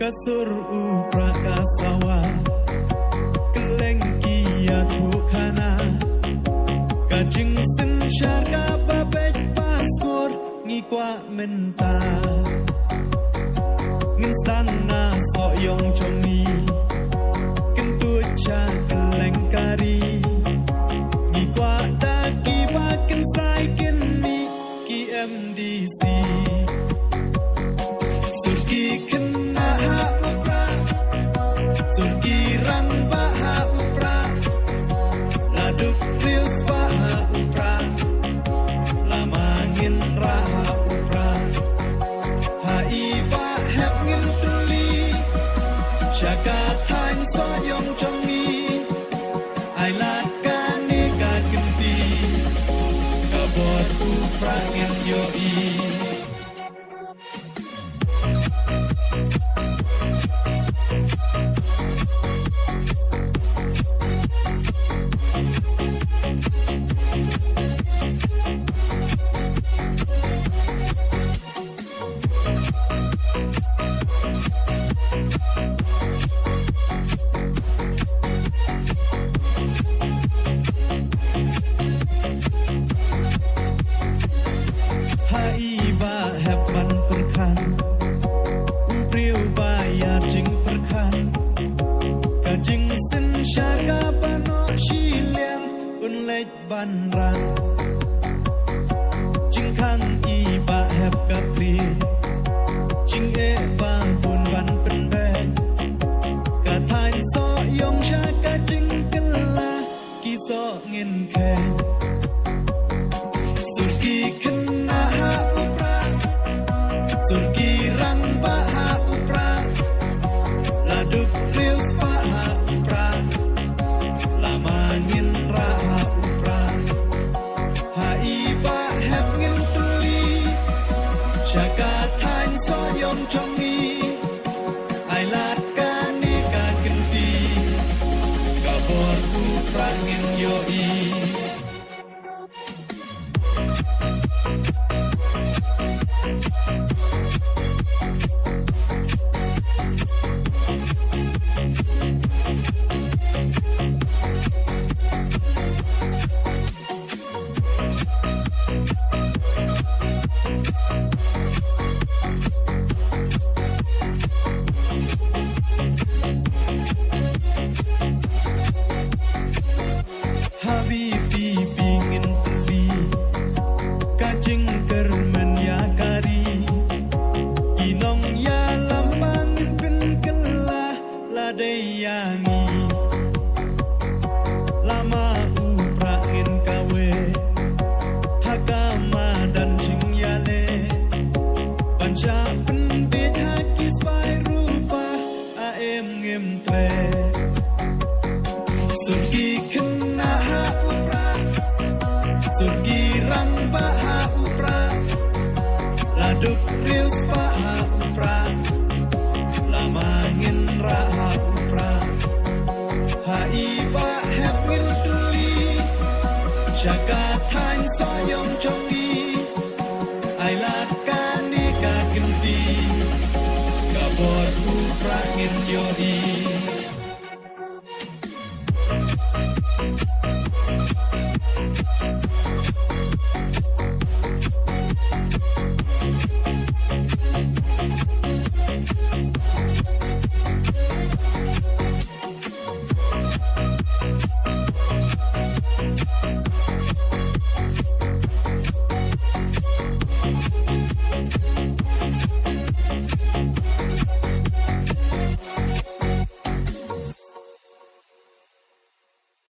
kasur uprakasawa kelengkia tukana kajing sen syarga babek paspor ngikwa menta ngin stana soyong chongi kentu cha kelengkari ngikwa daki baken sai kenni KMDC surgi kena ha upra surgi rang baha upra laduk rius baha upra lamangin raha upra haiba hep ngin tuli syaka thain soyong chongi ai lat kani ka kenti kabor upra ngin yoi haiba hep ban perkan upriu bayar jing perkan kajing sen syarga pano shiliang un lech ban ran jing khang iba hep kapri jing e ba bun ban pen beng ka thain so yong sha ka jing kala ki so ngin khen surgi kena ha upra surgi rang baha upra laduk rius baha upra lamangin raha upra haiba hep ngin tuli syaka thain soyong chongi ai lat kani ka kenti kabor upra ngin yoi Habibi bingin teli kajing kermen ya kari inong ya lambangin pen kelah ladai yangi lama upra ngin kawe hakama dan jing yale panca pen beda kispai rupa aem ngem tre surgi kena ha upra surgi rang baha upra laduk rius baha upra lamangin raha upra haiba hep ngin tuli syaka thain soyong chong